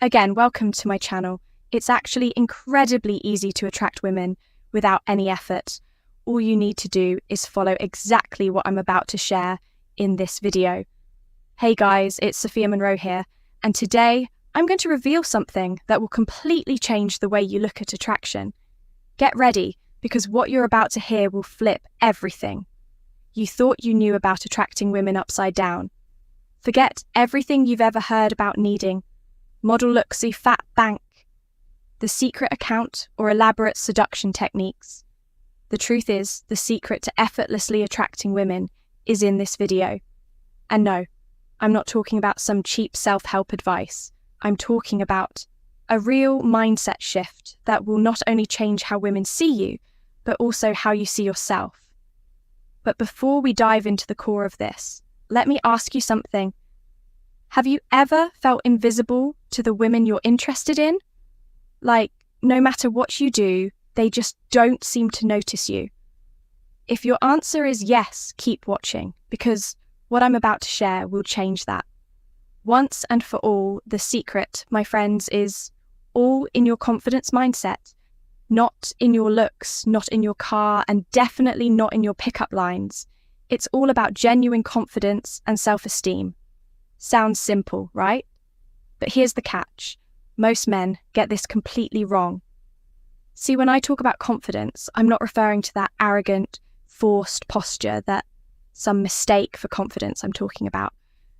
Again, welcome to my channel. It's actually incredibly easy to attract women without any effort. All you need to do is follow exactly what I'm about to share in this video. Hey guys, it's Sophia Monroe here, and today I'm going to reveal something that will completely change the way you look at attraction. Get ready, because what you're about to hear will flip everything. You thought you knew about attracting women upside down. Forget everything you've ever heard about needing. Model looksy fat bank, the secret account, or elaborate seduction techniques. The truth is, the secret to effortlessly attracting women is in this video. And no, I'm not talking about some cheap self-help advice. I'm talking about a real mindset shift that will not only change how women see you, but also how you see yourself. But before we dive into the core of this, let me ask you something. Have you ever felt invisible to the women you're interested in? Like, no matter what you do, they just don't seem to notice you. If your answer is yes, keep watching, because what I'm about to share will change that. Once and for all, the secret, my friends, is all in your confidence mindset. Not in your looks, not in your car, and definitely not in your pickup lines. It's all about genuine confidence and self-esteem. Sounds simple, right? But here's the catch. Most men get this completely wrong. See, when I talk about confidence, I'm not referring to that arrogant, forced posture, that some mistake for confidence I'm talking about.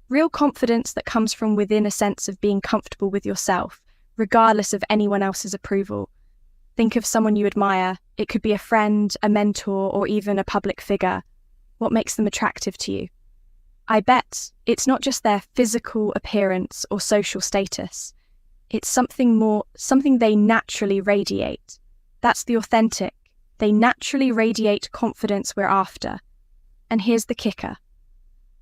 Real confidence that comes from within a sense of being comfortable with yourself, regardless of anyone else's approval. Think of someone you admire. It could be a friend, a mentor, or even a public figure. What makes them attractive to you? I bet it's not just their physical appearance or social status. It's something more, something they naturally radiate. That's the authentic. They naturally radiate confidence we're after. And here's the kicker.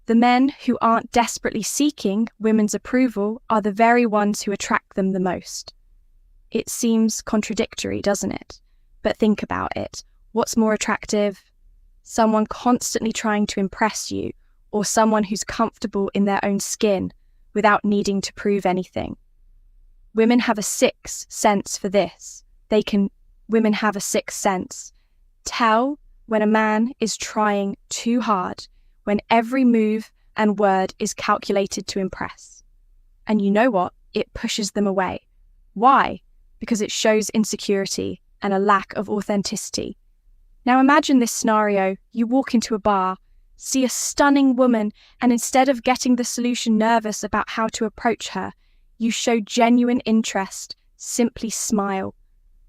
The men who aren't desperately seeking women's approval are the very ones who attract them the most. It seems contradictory, doesn't it? But think about it. What's more attractive? Someone constantly trying to impress you, or someone who's comfortable in their own skin without needing to prove anything. Women have a sixth sense for this. Women have a sixth sense. Tell when a man is trying too hard, when every move and word is calculated to impress. And you know what? It pushes them away. Why? Because it shows insecurity and a lack of authenticity. Now imagine this scenario. You walk into a bar, see a stunning woman, and instead of getting the solution nervous about how to approach her, you show genuine interest, simply smile,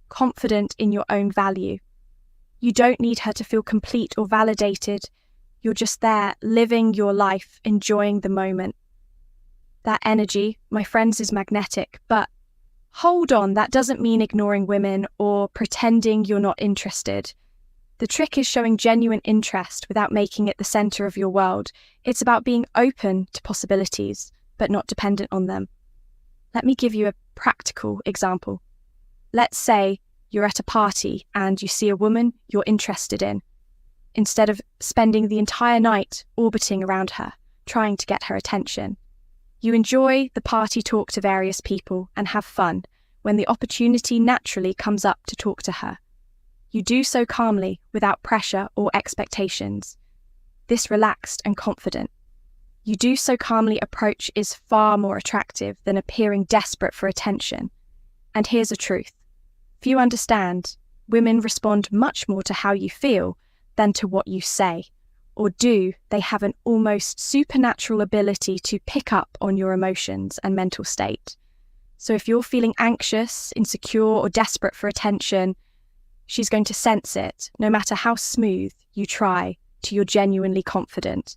confident in your own value. You don't need her to feel complete or validated. You're just there, living your life, enjoying the moment. That energy, my friends, is magnetic, but hold on, that doesn't mean ignoring women or pretending you're not interested. The trick is showing genuine interest without making it the center of your world. It's about being open to possibilities, but not dependent on them. Let me give you a practical example. Let's say you're at a party and you see a woman you're interested in. Instead of spending the entire night orbiting around her, trying to get her attention, you enjoy the party talk to various people and have fun when the opportunity naturally comes up to talk to her. You do so calmly, without pressure or expectations. This relaxed and confident. You do so calmly approach is far more attractive than appearing desperate for attention. And here's a truth. Few understand, women respond much more to how you feel than to what you say. Or do they have an almost supernatural ability to pick up on your emotions and mental state? So if you're feeling anxious, insecure, or desperate for attention, she's going to sense it, no matter how smooth you try till you're genuinely confident.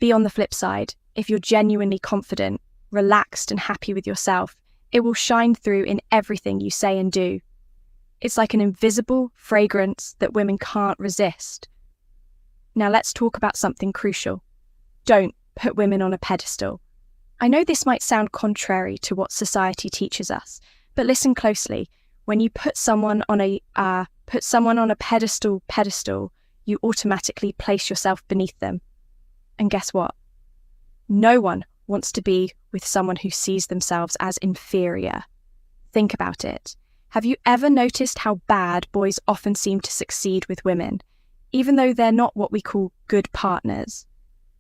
Be on the flip side. If you're genuinely confident, relaxed and happy with yourself, it will shine through in everything you say and do. It's like an invisible fragrance that women can't resist. Now let's talk about something crucial. Don't put women on a pedestal. I know this might sound contrary to what society teaches us, but listen closely. When you put someone on a pedestal, you automatically place yourself beneath them. And guess what? No one wants to be with someone who sees themselves as inferior. Think about it. Have you ever noticed how bad boys often seem to succeed with women, even though they're not what we call good partners?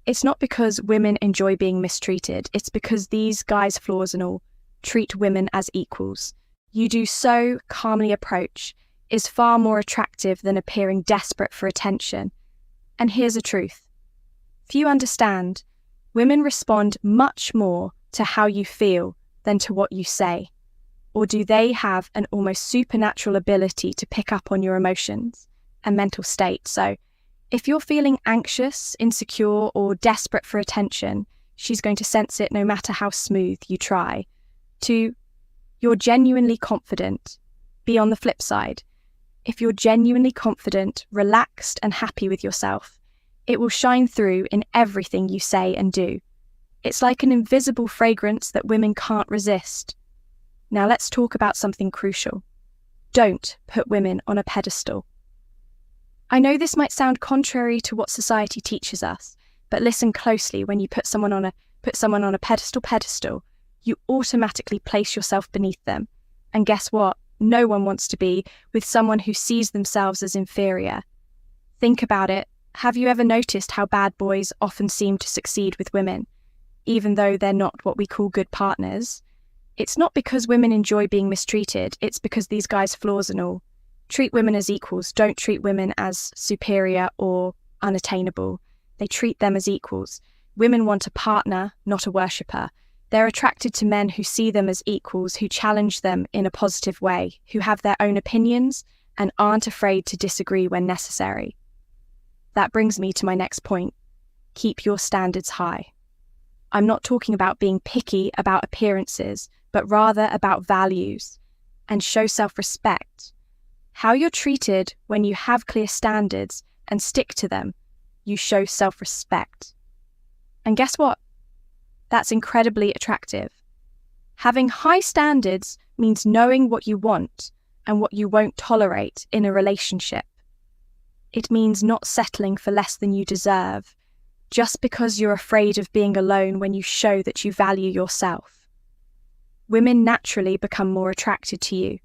It's not because women enjoy being mistreated, it's because these guys, flaws and all, treat women as equals. You do so calmly approach is far more attractive than appearing desperate for attention. And here's the truth. Few understand, women respond much more to how you feel than to what you say. Or do they have an almost supernatural ability to pick up on your emotions and mental state? So if you're feeling anxious, insecure, or desperate for attention, she's going to sense it no matter how smooth you try. 2, you're genuinely confident. Be on the flip side. If you're genuinely confident, relaxed, and happy with yourself, it will shine through in everything you say and do. It's like an invisible fragrance that women can't resist. Now let's talk about something crucial. Don't put women on a pedestal. I know this might sound contrary to what society teaches us, but listen closely. When you put someone on a pedestal, you automatically place yourself beneath them. And guess what? No one wants to be with someone who sees themselves as inferior. Think about it. Have you ever noticed how bad boys often seem to succeed with women, even though they're not what we call good partners? It's not because women enjoy being mistreated, it's because these guys, flaws and all, treat women as equals, don't treat women as superior or unattainable. They treat them as equals. Women want a partner, not a worshipper. They're attracted to men who see them as equals, who challenge them in a positive way, who have their own opinions and aren't afraid to disagree when necessary. That brings me to my next point. Keep your standards high. I'm not talking about being picky about appearances, but rather about values, and show self-respect. How you're treated when you have clear standards and stick to them, you show self-respect. And guess what? That's incredibly attractive. Having high standards means knowing what you want and what you won't tolerate in a relationship. It means not settling for less than you deserve, just because you're afraid of being alone when you show that you value yourself. Women naturally become more attracted to you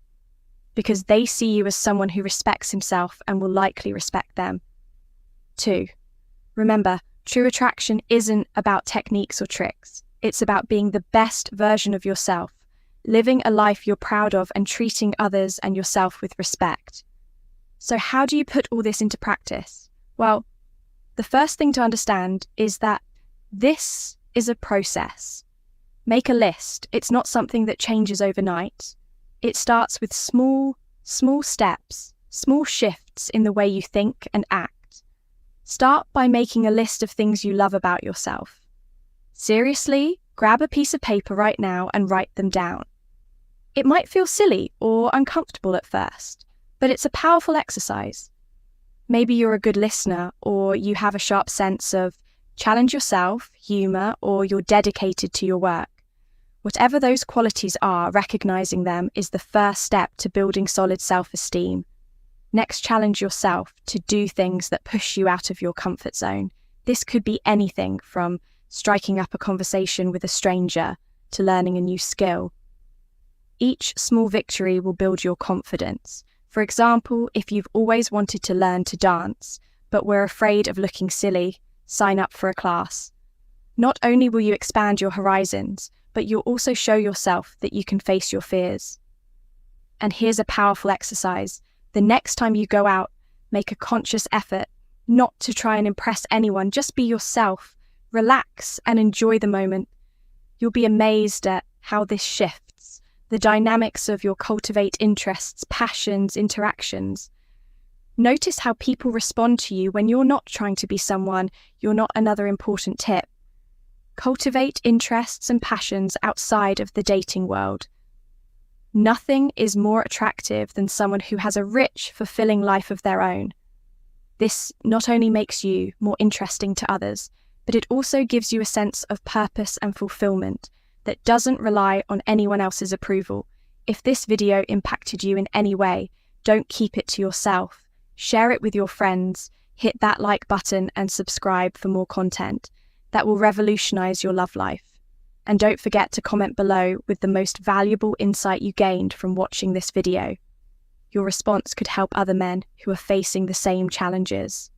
because they see you as someone who respects himself and will likely respect them. 2, remember, true attraction isn't about techniques or tricks. It's about being the best version of yourself, living a life you're proud of and treating others and yourself with respect. So how do you put all this into practice? Well, the first thing to understand is that this is a process. Make a list. It's not something that changes overnight. It starts with small steps, small shifts in the way you think and act. Start by making a list of things you love about yourself. Seriously, grab a piece of paper right now and write them down. It might feel silly or uncomfortable at first, but it's a powerful exercise. Maybe you're a good listener, or you have a sharp sense of challenge yourself, humor, or you're dedicated to your work. Whatever those qualities are, recognizing them is the first step to building solid self-esteem. Next, challenge yourself to do things that push you out of your comfort zone. This could be anything from striking up a conversation with a stranger to learning a new skill. Each small victory will build your confidence. For example, if you've always wanted to learn to dance, but were afraid of looking silly, sign up for a class. Not only will you expand your horizons, but you'll also show yourself that you can face your fears. And here's a powerful exercise. The next time you go out, make a conscious effort not to try and impress anyone. Just be yourself, relax, and enjoy the moment. You'll be amazed at how this shifts the dynamics of your cultivate interests, passions, interactions. Notice how people respond to you when you're not trying to be someone, you're not another important tip. Cultivate interests and passions outside of the dating world. Nothing is more attractive than someone who has a rich, fulfilling life of their own. This not only makes you more interesting to others, but it also gives you a sense of purpose and fulfillment that doesn't rely on anyone else's approval. If this video impacted you in any way, don't keep it to yourself. Share it with your friends, hit that like button and subscribe for more content that will revolutionize your love life. And don't forget to comment below with the most valuable insight you gained from watching this video. Your response could help other men who are facing the same challenges.